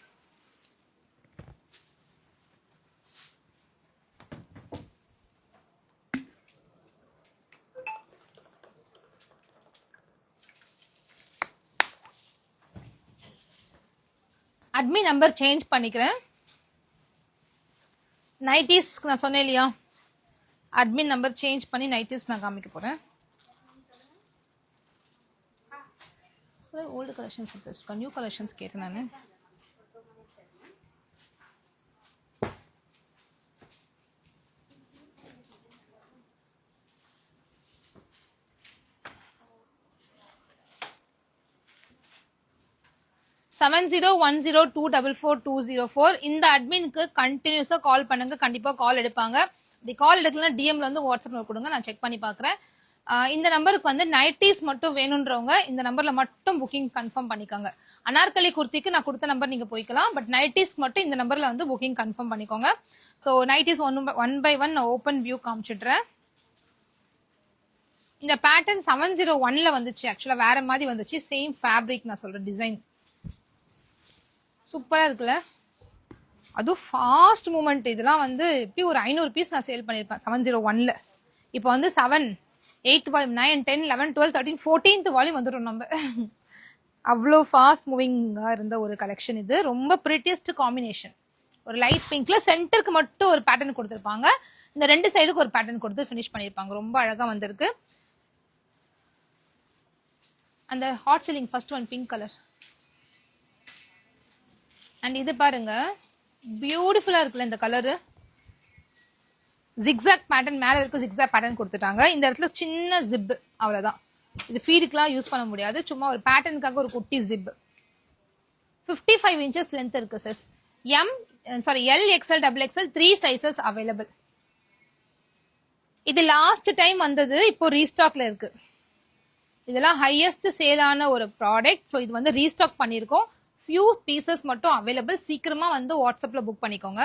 அட்மின் நம்பர் சேஞ்ச் பண்ணிக்கிறேன். நைட்டிஸ் நான் சொன்னேன் இல்லையா, அட்மின் நம்பர் சேஞ்ச் பண்ணி நைட்டிஸ் நான் காமிக்க போறேன். ஓல்டு கலெக்ஷன்ஸ் எடுத்து நியூ கலெக்ஷன்ஸ் கேட்டேன் நான். செவன் 010244204 இந்த அட்மினுக்கு கண்டினியூஸா கால் பண்ணுங்க, கண்டிப்பா கால் எடுப்பாங்க. இப்படி கால் எடுக்கலாம் டிஎம்ல வந்து வாட்ஸ்அப்ல கொடுங்க, நான் செக் பண்ணி பாக்குறேன். இந்த நம்பருக்கு வந்து நைட்டிஸ் மட்டும் வேணும்ன்றவங்க இந்த நம்பர்ல மட்டும் புக்கிங் கன்ஃபார்ம் பண்ணிக்கோங்க. அனார்கலி குர்த்திக்கு நான் கொடுத்த நம்பர் நீங்க போய்க்கலாம், பட் நைட்டிஸ் மட்டும் இந்த நம்பர்ல வந்து புக்கிங் கன்ஃபார்ம் பண்ணிக்கோங்க. So nighties one by one open view காமிச்சிடுறேன். இந்த பேட்டர்ன் 701ல வந்துச்சு, ஆக்சுவலா வேற மாதிரி வந்துச்சு. சேம் ஃபேப்ரிக் நான் சொல்றேன், டிசைன் சூப்பரா இருக்குல்ல. அதுவும் ஃபாஸ்ட் மூமெண்ட். இதெல்லாம் வந்து எப்படி ஒரு 500 பீஸ் நான் சேல் பண்ணிருப்பேன் 701ல. இப்போ வந்து 7, 8th வால்யூம், 9, 10, 11, 12, 13, 14th வால்யூம் வந்துடும் நம்ம. அவ்வளோ ஃபாஸ்ட் மூவிங்கா இருந்த ஒரு கலெக்ஷன் இது. ரொம்ப பிரிட்டியஸ்ட் காம்பினேஷன், ஒரு லைட் பிங்க்ல சென்டருக்கு மட்டும் ஒரு பேட்டர்ன் கொடுத்துருப்பாங்க. இந்த 2 சைடுக்கு ஒரு பேட்டர்ன் கொடுத்து ஃபினிஷ் பண்ணிருப்பாங்க. ரொம்ப அழகா வந்திருக்கு. அந்த hot ceiling first one pink colour. And இது பாருங்க, பியூட்டிஃபுல்லா இருக்குல்ல இந்த கலரு. ஜிக்ஸாக் பேட்டர்ன் மேல இருக்கு, ஜிக்ஸாக் பேட்டர்ன் கொடுத்துட்டாங்க. இந்த இடத்துல சின்ன ஜிப், அவ்வளவுதான். இது ஃபீடுக்குலாம் யூஸ் பண்ண முடியாது, சும்மா ஒரு பேட்டர்னுக்காக ஒரு குட்டி ஜிப். 55 inches லென்த் இருக்கு sis. L XL double XL 3 sizes available. இது லாஸ்ட் டைம் வந்தது, இப்போ ரீஸ்டாக்ல இருக்கு. இதெல்லாம் ஹையஸ்ட் சேலான ஒரு ப்ராடக்ட். ஸோ இது வந்து ரீஸ்டாக் பண்ணியிருக்கோம். ஃபியூ பீசஸ் மட்டும் அவைலபிள். சீக்கிரமா வந்து வாட்ஸ்அப்ல புக் பண்ணிக்கோங்க.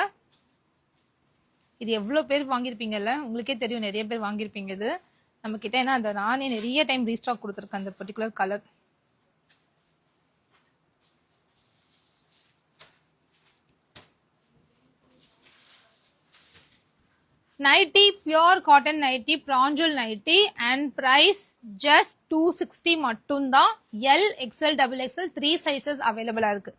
இது எவ்வளோ பேர் வாங்கியிருப்பீங்கல்ல, உங்களுக்கே தெரியும், நிறைய பேர் வாங்கியிருப்பீங்க இது நம்ம கிட்ட. ஏன்னா அந்த நானே நிறைய டைம் ரீஸ்டாக் கொடுத்துருக்கேன் அந்த particular colour. Nighty, pure cotton nighty, பிராஞ்சல் நைட்டி அண்ட் பிரைஸ் ஜஸ்ட் 260 மட்டும்தான். L XL double XL 3 sizes அவைலபிளா இருக்கு.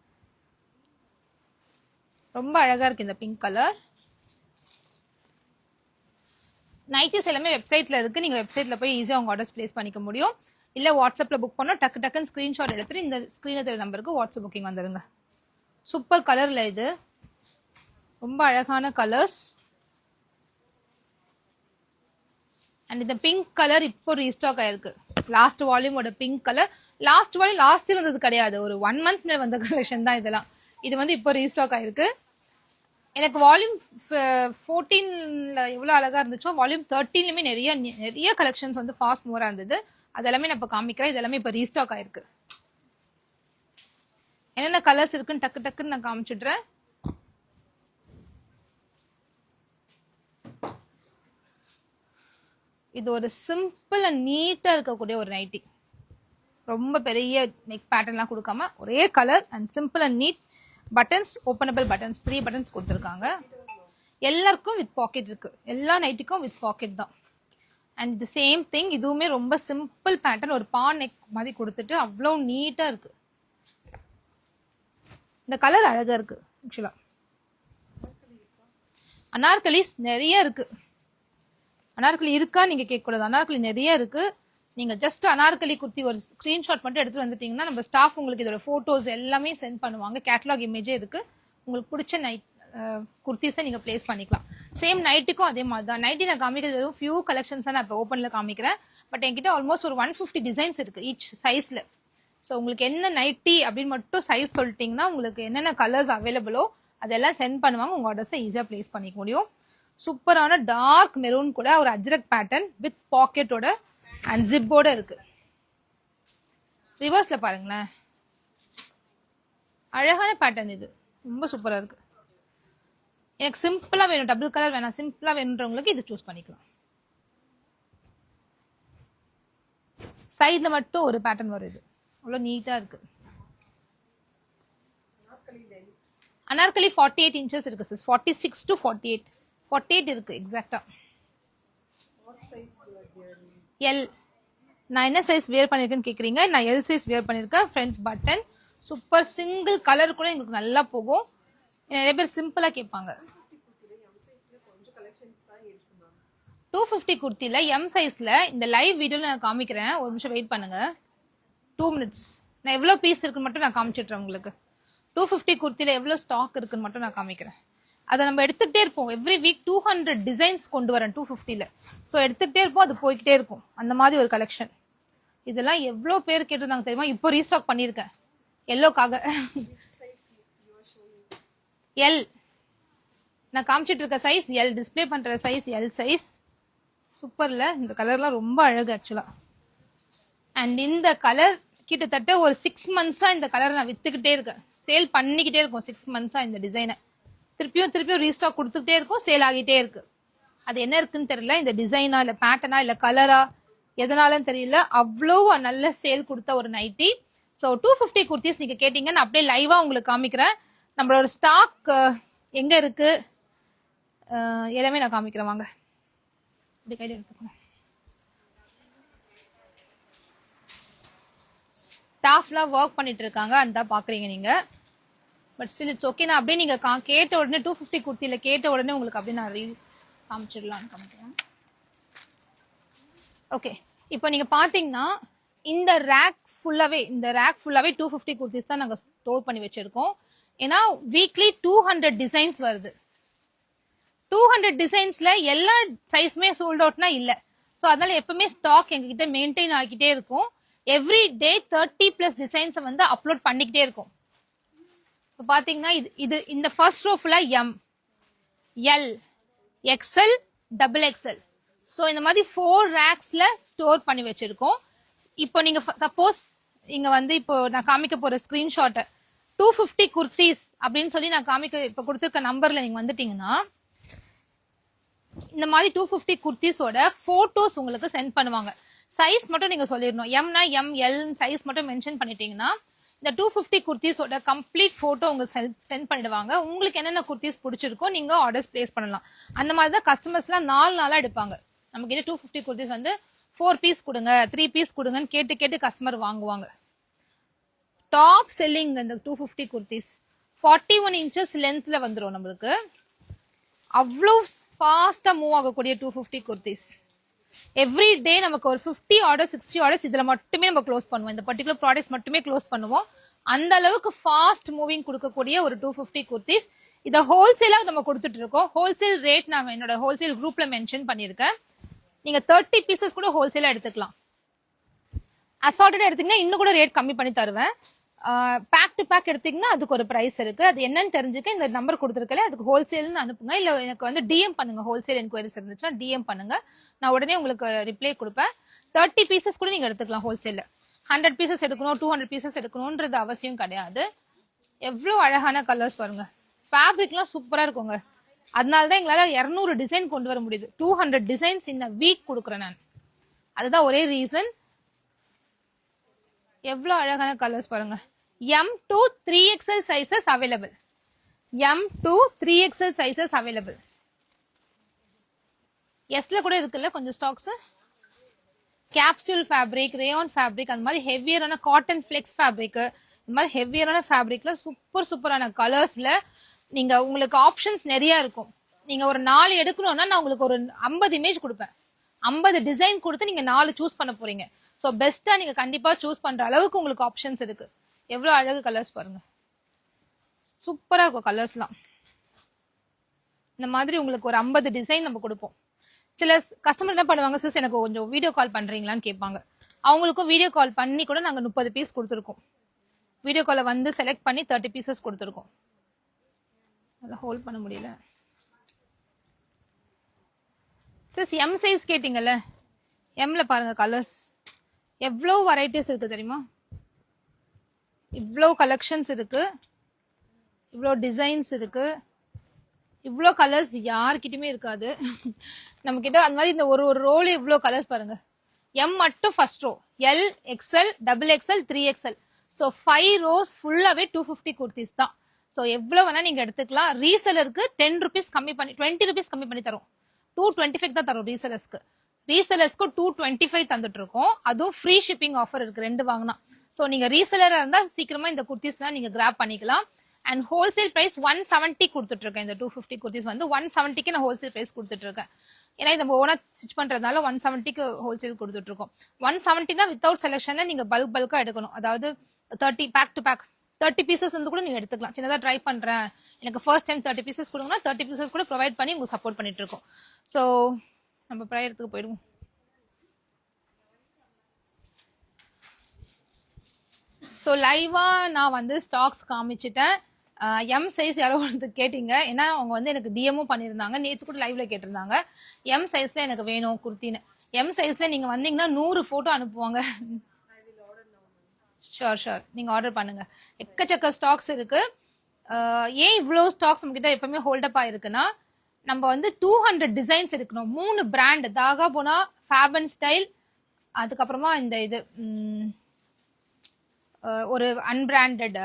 ரொம்ப அழகா இருக்கு இந்த பிங்க் கலர். நைட்டிஸ் எல்லாமே வெப்சைட்ல இருக்கு. நீங்க வெப்சைட்ல போய் ஈஸியா உங்க ஆர்டர்ஸ் பிளேஸ் பண்ணிக்க முடியும். இல்ல வாட்ஸ்அப்ல புக் பண்ணா டக்கு டக்குன்னு ஸ்கிரீன்ஷாட் எடுத்துட்டு இந்த ஸ்கிரீன்ல தெரிய நம்பருக்கு வாட்ஸ்அப் புக்கிங் வந்துருங்க. சூப்பர் கலர்ல இது, ரொம்ப அழகான கலர்ஸ். அண்ட் இந்த பிங்க் கலர் இப்போ ரீஸ்டாக் ஆயிருக்கு. லாஸ்ட் வால்யூமோட pink colour. Last volume last year வந்தது கிடையாது, ஒரு 1 month மேல வந்த கலெக்ஷன் தான் இதெல்லாம். இது வந்து இப்போ ரீஸ்டாக் ஆயிருக்கு. எனக்கு வால்யூம் 14ல எவ்வளவு அழகா இருந்துச்சோ, வால்யூம் 13லயுமே நிறைய கலெக்ஷன்ஸ் வந்து ஃபாஸ்ட் மூவரா இருந்தது. அதெல்லாமே நான் இப்போ காமிக்கிறேன். இதெல்லாமே இப்போ ரீஸ்டாக் ஆயிருக்கு. என்னென்ன கலர்ஸ் இருக்குன்னு டக்கு டக்குன்னு நான் காமிச்சிடுறேன். இது ஒரு சிம்பிள் அண்ட் நீட்டா இருக்கக்கூடிய ஒரு நைட்டி. ரொம்ப பெரிய நெக் பேட்டர்ன்லாம் கொடுக்காம ஒரே colour and simple and neat. Buttons, openable buttons, 3 buttons கொடுத்துருக்காங்க. எல்லாருக்கும் வித் பாக்கெட் இருக்கு. எல்லா நைட்டிக்கும் வித் பாக்கெட் தான். அண்ட் தி சேம் திங், இதுவுமே ரொம்ப சிம்பிள் பேட்டர்ன், ஒரு பா நெக் மாதிரி கொடுத்துட்டு அவ்வளோ நீட்டா இருக்கு. இந்த கலர் அழகா இருக்கு. ஆக்சுவலா அனார்கலிஸ் நிறைய இருக்கு. அனார்கலி இருக்கா நீங்க கேட்க கூடாது, அனார்கலி நிறைய இருக்கு. நீங்க ஜஸ்ட் அனார்கலி குர்த்தி ஒரு ஸ்கிரீன்ஷாட் மட்டும் எடுத்துட்டு வந்துட்டீங்கன்னா நம்ம ஸ்டாஃப் உங்களுக்கு இதோட போட்டோஸ் எல்லாமே சென்ட் பண்ணுவாங்க. கேட்டலாக் இமேஜே இருக்கு. உங்களுக்கு பிடிச்ச குர்த்திஸை நீங்க பிளேஸ் பண்ணிக்கலாம். சேம் நைட்டுக்கும் அதே மாதிரி தான். நைட்டி நான் காமிக்கிறது வெறும் ஃபியூ கலெக்ஷன்ஸ் நான் இப்போ ஓப்பன்ல காமிக்கிறேன். பட் என்கிட்ட ஆல்மோஸ்ட் ஒரு 150 டிசைன்ஸ் இருக்கு ஈச் சைஸ்ல. ஸோ உங்களுக்கு என்ன நைட்டி அப்படின்னு மட்டும் சைஸ் சொல்லிட்டீங்கன்னா உங்களுக்கு என்னென்ன கலர்ஸ் அவைலபிளோ அதெல்லாம் சென்ட் பண்ணுவாங்க. உங்க ஆர்டர்ஸை ஈஸியா பிளேஸ் பண்ணிக்க முடியும். சூப்பரான டார்க் மெரூன் கூட ஒரு அஜ்ரக் பேட்டர்ன் வித் பாக்கெட்டோட அண்ட் ஜிப்போட இருக்கு. ரிவர்ஸ்ல பாருங்களேன், அழகான பேட்டர்ன். இது ரொம்ப சூப்பரா இருக்கு. எனக்கு சிம்பிளா வேணும், டபுள் கலர் வேணாம், சிம்பிளா வேணுன்றவங்களுக்கு இது சூஸ் பண்ணிக்கலாம். சைட்ல மட்டும் ஒரு பேட்டர்ன் வரும். இது அவ்வளவு நீட்டா இருக்கு. அனார்கலி 48 inches இருக்கு சிஸ். 46 to 48 இருக்கு எக்ஸாக்டா. எல். நான் என்ன சைஸ் வியர் பண்ணிருக்கேன்னு கேக்குறீங்க. நான் எல் சைஸ் வியர் பண்ணிருக்கேன். Front button super. Single colour கூட எங்களுக்கு நல்லா போகும். நிறைய பேர் சிம்பிளா கேட்பாங்க. 250 குர்த்தில எம் சைஸ்ல இந்த லைவ் வீடியோல நான் காமிக்கிறேன். ஒரு நிமிஷம் வெயிட் பண்ணுங்க, 2 minutes. நான் எவ்வளவு பீஸ் இருக்குன்னு மட்டும் நான் காமிச்சிடுறேன் உங்களுக்கு. 250 குர்த்தில எவ்வளவு ஸ்டாக் இருக்குன்னு மட்டும் நான் காமிக்கிறேன். அதை நம்ம எடுத்துக்கிட்டே இருப்போம். எவ்ரி வீக் 200 டிசைன்ஸ் கொண்டு வரேன் 250ல. ஸோ எடுத்துக்கிட்டே இருப்போம், அது போய்கிட்டே இருக்கும். அந்த மாதிரி ஒரு கலெக்ஷன். இதெல்லாம் எவ்வளோ பேர் கேட்டிருந்தாங்க தெரியுமா? இப்போ ரீஸ்டாக் பண்ணியிருக்கேன் எல்லோக்காக. எல் நான் காமிச்சிட்டு இருக்க சைஸ் எல். டிஸ்பிளே பண்ற சைஸ் எல் சைஸ். சூப்பர்ல. இந்த கலர்லாம் ரொம்ப அழகு ஆக்சுவலா. அண்ட் இந்த கலர் கிட்டத்தட்ட ஒரு 6 months இந்த கலர் நான் வித்துக்கிட்டே இருக்கேன். சேல் பண்ணிக்கிட்டே இருக்கும் 6 months இந்த டிசைனை. திருப்பியும் ரீஸ்டாக் கொடுத்துக்கிட்டே இருக்கும். சேல் ஆகிட்டே இருக்கு. அது என்ன இருக்குன்னு தெரியல. இந்த டிசைனா இல்ல பேட்டர்னா இல்ல கலரா எதனாலன்னு தெரியல, அவ்வளோ நல்ல சேல் கொடுத்த ஒரு நைட்டி. ஸோ 250 குர்த்திஸ் நீங்க கேட்டீங்க, நான் அப்படியே லைவா உங்களுக்கு காமிக்கிறேன். நம்மளோட ஸ்டாக் எங்க இருக்கு எல்லாமே நான் காமிக்கிறேன். வாங்க இப்படி கையில் எடுத்துக்கணும். ஸ்டாஃப்லாம் ஒர்க் பண்ணிட்டு இருக்காங்க, அந்த பாக்குறீங்க நீங்க. But still it's okay. நான் அப்படியே நீங்க கேட்ட உடனே 250 குர்த்தியில கேட்ட உடனே உங்களுக்கு அப்படியே நான் ரீல் காமிச்சிடலான்னு காமிக்கிறேன். ஓகே, இப்போ நீங்க பாத்தீங்கன்னா இந்த ரேக் ஃபுல்லாவே 250 குர்த்திஸ் தான் நாங்க ஸ்டோர் பண்ணி வச்சிருக்கோம். ஏன்னா வீக்லி 200 டிசைன்ஸ் வருது. 200 டிசைன்ஸ்ல எல்லா சைஸுமே சோல்ட் அவுட்னா இல்ல. ஸோ அதனால எப்பவுமே ஸ்டாக் எங்ககிட்ட மெயின்டைன் ஆகிட்டே இருக்கும். எவ்ரி டே 30+ டிசைன்ஸ் வந்து அப்லோட் பண்ணிக்கிட்டே இருக்கும். இப்போ பாத்தீங்கன்னா இது இந்த ஃபர்ஸ்ட் ரோ ஃபுல்லா M, L, XL, XXL. So இந்த மாதிரி 4 ரேக்ஸ்ல ஸ்டோர் பண்ணி வச்சிருக்கோம். இப்போ நீங்க சப்போஸ் இங்க வந்து இப்போ நான் காமிக்க போற ஸ்கிரீன்ஷாட் 250 குர்த்திஸ் அப்படின்னு சொல்லி நான் இப்போ கொடுத்துருக்க நம்பர்ல நீங்க வந்துட்டீங்கன்னா இந்த மாதிரி 250 குர்த்திஸோட போட்டோஸ் உங்களுக்கு சென்ட் பண்ணுவாங்க. சைஸ் மட்டும் நீங்க சொல்லிடணும். எம்னா எம், எல் சைஸ் மட்டும் மென்ஷன் பண்ணிட்டீங்கன்னா இந்த 250 குர்த்திஸோட கம்ப்ளீட் போட்டோ உங்களுக்கு சென்ட் பண்ணிடுவாங்க. உங்களுக்கு என்னென்ன குர்த்திஸ் பிடிச்சிருக்கோ நீங்க ஆர்டர்ஸ் பிளேஸ் பண்ணலாம். அந்த மாதிரி தான் கஸ்டமர்ஸ்லாம் 4 நாளா எடுப்பாங்க. நமக்கு என்ன 250 குர்த்திஸ் வந்து 4 பீஸ் கொடுங்க, 3 பீஸ் கொடுங்கன்னு கேட்டு கஸ்டமர் வாங்குவாங்க. டாப் செல்லிங் இந்த 250 குர்த்திஸ் 41 இன்ச்சஸ் லென்த்ல வந்துடும் நம்மளுக்கு. அவ்வளோ ஃபாஸ்டா மூவ் ஆகக்கூடிய 250 குர்த்திஸ். எவ்ரி டே நமக்கு ஒரு 50 ஆர்டர் 60 ஆர்டர்ஸ் இதுல மட்டுமே நம்ம க்ளோஸ் பண்ணுவோம். இந்த பர்டிகுலர் ப்ராடக்ட்ஸ் மட்டுமே க்ளோஸ் பண்ணுவோம். அந்த அளவுக்கு ஃபாஸ்ட் மூவிங் கொடுக்கக்கூடிய ஒரு 250 குர்த்திஸ். இதை ஹோல்சேலா நம்ம கொடுத்துட்டு இருக்கோம். ஹோல்சேல் ரேட் நான் என்னோட ஹோல்சேல் குரூப்ல மென்ஷன் பண்ணிருக்கேன். நீங்க 30 பீசஸ் கூட ஹோல்சேலா எடுத்துக்கலாம். அசார்டட் எடுத்தீங்கன்னா இன்னும் கூட ரேட் கம்மி பண்ணி தருவேன். பேக் டு பேக் எடுத்தீங்கன்னா அதுக்கு ஒரு பிரைஸ் இருக்கு. அது என்னன்னு தெரிஞ்சுக்க இந்த நம்பர் கொடுத்துருக்கல அதுக்கு ஹோல்சேல்னு அனுப்புங்க. இல்ல எனக்கு வந்து டிஎம் பண்ணுங்க. ஹோல்சேல் என்கொயரிஸ் இருந்துச்சுன்னா டிஎம் பண்ணுங்க. நான் உடனே உங்களுக்கு ரிப்ளை கொடுப்பேன். 30 பீசஸ் கூட நீங்க எடுத்துக்கலாம் ஹோல்சேல்ல. 100 பீசஸ் எடுக்கணும், 200 பீசஸ் எடுக்கணும்ன்றது அவசியம் கிடையாது. எவ்வளவு அழகான கலர்ஸ் பாருங்க. ஃபேப்ரிக்லாம் சூப்பரா இருக்குங்க. அதனாலதான் எங்களால 200 டிசைன் கொண்டு வர முடியுது. 200 டிசைன்ஸ் இன் வீக் கொடுக்குறேன் நான். அதுதான் ஒரே ரீசன். எவ்வளவு அழகான கலர்ஸ் பாருங்க. M to 3XL sizes available. M to 3XL sizes available. எஸ்ல கூட இருக்குல்ல கொஞ்சம் stocks. Capsule fabric, rayon fabric, அந்த மாதிரி ஹெவியரான காட்டன் ஃபிளெக்ஸ் ஃபேப்ரிக், இந்த மாதிரி ஹெவியரான ஃபேப்ரிக்ல சூப்பரான கலர்ஸ்ல நீங்க உங்களுக்கு ஆப்ஷன்ஸ் நிறைய இருக்கும். நீங்க ஒரு 4 எடுக்கணும்னா நான் உங்களுக்கு ஒரு 50 இமேஜ் கொடுப்பேன். 50 டிசைன் கொடுத்து நீங்க 4 சூஸ் பண்ண போறீங்க. சோ பெஸ்டா நீங்க கண்டிப்பா சூஸ் பண்ற அளவுக்கு உங்களுக்கு ஆப்ஷன்ஸ் இருக்கு. எவ்வளவு அழகு கலர்ஸ் பாருங்க. சூப்பரா இருக்கும் கலர்ஸ்லாம். இந்த மாதிரி உங்களுக்கு ஒரு 50 டிசைன் நம்ம கொடுப்போம். சில கஸ்டமர் என்ன பண்ணுவாங்க, சிஸ் எனக்கு கொஞ்சம் வீடியோ கால் பண்றீங்களான்னு கேட்பாங்க. அவங்களுக்கும் வீடியோ கால் பண்ணி கூட நாங்க 30 பீஸ் கொடுத்துருக்கோம். வீடியோ காலை வந்து செலக்ட் பண்ணி 30 பீசஸ் கொடுத்துருக்கோம். அதெல்லாம் ஹோல்ட் பண்ண முடியல. சிஸ் எம் சைஸ் கேட்டீங்கல்ல, எம்ல பாருங்க கலர்ஸ் எவ்வளவு வெரைட்டிஸ் இருக்கு தெரியுமா? இவ்வளோ கலெக்ஷன்ஸ் இருக்கு, இவ்வளோ டிசைன்ஸ் இருக்கு, இவ்வளோ கலர்ஸ் யார்கிட்டயுமே இருக்காது நம்ம கிட்ட. அந்த மாதிரி இந்த ஒரு ரோல இவ்வளோ கலர்ஸ் பாருங்க. எம் மட்டும் first row, L, XL, XXL, 3XL. So 5 rows ஃபுல்லாவே 250 குர்த்திஸ் தான். ஸோ எவ்வளவு வேணா நீங்க எடுத்துக்கலாம். ரீசெலருக்கு 10 rupees கம்மி பண்ணி 20 rupees கம்மி பண்ணி தரும். 225 தான் தரும் ரீசெலர்ஸ்க்கு. 225 தந்துட்டு இருக்கோம். அதுவும் ஃப்ரீ ஷிப்பிங் ஆஃபர் இருக்கு 2 வாங்கினா. ஸோ நீங்க ரீசெலரா இருந்தா சீக்கிரமா இந்த குர்த்திஸ்லாம் நீங்க கிராப் பண்ணிக்கலாம். அண்ட் ஹோல்சேல் பிரைஸ் 170 கொடுத்துட்டு இருக்கேன். இந்த 250 குர்த்திஸ் வந்து 170க்கு நான் ஹோல்சேல் பிரைஸ் கொடுத்துட்டு இருக்கேன். ஏன்னா இதை ஓனா ஸ்டிச் பண்றதுனால 170க்கு ஹோல்சேல் கொடுத்துட்டு இருக்கோம். 170 தான் வித்தவுட் செலக்ஷன்ல நீங்க பல்கா எடுக்கணும். அதாவது 30 பேக் டு பேக் 30 பீசஸ் வந்து கூட நீங்க எடுத்துக்கலாம். சின்னதா ட்ரை பண்றேன், எனக்கு ஃபர்ஸ்ட் டைம் 30 பீசஸ் கொடுங்கன்னா 30 பீசஸ் கூட ப்ரொவைட் பண்ணி உங்களுக்கு சப்போர்ட் பண்ணிட்டு இருக்கோம். ஸோ நம்ம ப்ரையத்துக்கு போயிடுவோம். ஸோ லைவா நான் வந்து ஸ்டாக்ஸ் காமிச்சிட்டேன். எம் சைஸ் யாரோ வந்து கேட்டீங்க. ஏன்னா அவங்க வந்து எனக்கு டிஎமும் பண்ணியிருந்தாங்க. நேற்று கூட லைவ்ல கேட்டிருந்தாங்க எம் சைஸ்ல எனக்கு வேணும் குர்த்தின்னு. எம் சைஸ்ல நீங்க வந்தீங்கன்னா 100 போட்டோ அனுப்புவாங்க. ஷோர் நீங்க ஆர்டர் பண்ணுங்க. எக்கச்சக்க ஸ்டாக்ஸ் இருக்கு. ஏன் இவ்வளோ ஸ்டாக்ஸ் நம்ம கிட்ட எப்பவுமே ஹோல்டப் ஆயிருக்குன்னா, நம்ம வந்து 200 டிசைன்ஸ் இருக்கணும். 3 பிராண்ட், தாகா போனா, ஃபேப் அண்ட் ஸ்டைல், அதுக்கப்புறமா இந்த இது ஒரு அன்பிராண்டட்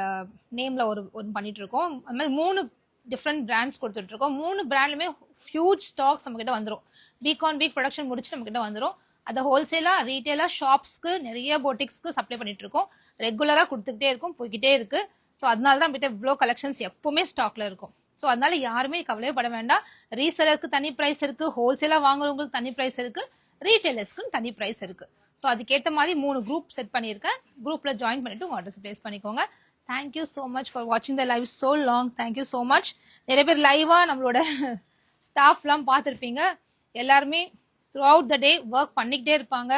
நேம்ல ஒரு பண்ணிட்டு இருக்கோம். அது மாதிரி 3 டிஃப்ரெண்ட் பிராண்ட்ஸ் கொடுத்துட்டு இருக்கோம். 3 பிராண்ட்லுமே ஹியூஜ் ஸ்டாக்ஸ் நம்ம கிட்ட வந்துடும். வீக் ஆன் வீக் ப்ரொடக்ஷன் முடிச்சு நம்ம கிட்ட வந்துடும். அதை ஹோல்சேலா ரீட்டைலா ஷாப்ஸ்க்கு நிறைய போட்டிக்ஸ்க்கு சப்ளை பண்ணிட்டு இருக்கோம். ரெகுலரா கொடுத்துக்கிட்டே இருக்கும், போய்கிட்டே இருக்கு. ஸோ அதனால தான் நம்மகிட்ட இவ்வளோ கலெக்ஷன்ஸ் எப்பவுமே ஸ்டாக்ல இருக்கும். ஸோ அதனால யாருமே கவலையே பட வேண்டாம். ரீசெலருக்கு தனி பிரைஸ் இருக்கு, ஹோல்சேலா வாங்குறவங்களுக்கு தனி பிரைஸ் இருக்கு, ரீட்டைலர்ஸ்க்கு தனி பிரைஸ் இருக்கு. ஸோ அதுக்கேற்ற மாதிரி 3 குரூப் செட் பண்ணியிருக்கேன். குரூப்ல ஜாயின் பண்ணிட்டு உங்க ஆர்டர்ஸ் பிளேஸ் பண்ணிக்கோங்க. தேங்க்யூ ஸோ மச் ஃபார் வாட்சிங் the live so long. Thank you so much. நிறைய பேர் லைவா நம்மளோட ஸ்டாஃப்லாம் பார்த்துருப்பீங்க. எல்லாருமே through out the day work பண்ணிக்கிட்டே இருப்பாங்க.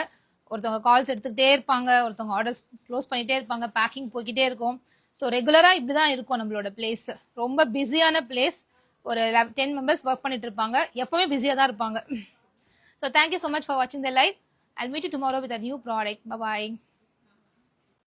ஒருத்தவங்க கால்ஸ் எடுத்துக்கிட்டே இருப்பாங்க, ஒருத்தவங்க ஆர்டர்ஸ் க்ளோஸ் பண்ணிட்டே இருப்பாங்க, பேக்கிங் போய்கிட்டே இருக்கும். ஸோ ரெகுலரா இப்படிதான் இருக்கும் நம்மளோட பிளேஸ். ரொம்ப பிஸியான பிளேஸ். ஒரு 10 மெம்பர்ஸ் ஒர்க் பண்ணிட்டு இருப்பாங்க. எப்பவுமே பிஸியா தான் இருப்பாங்க. So thank you so much for watching the live. I'll meet you tomorrow with a new product. Bye bye.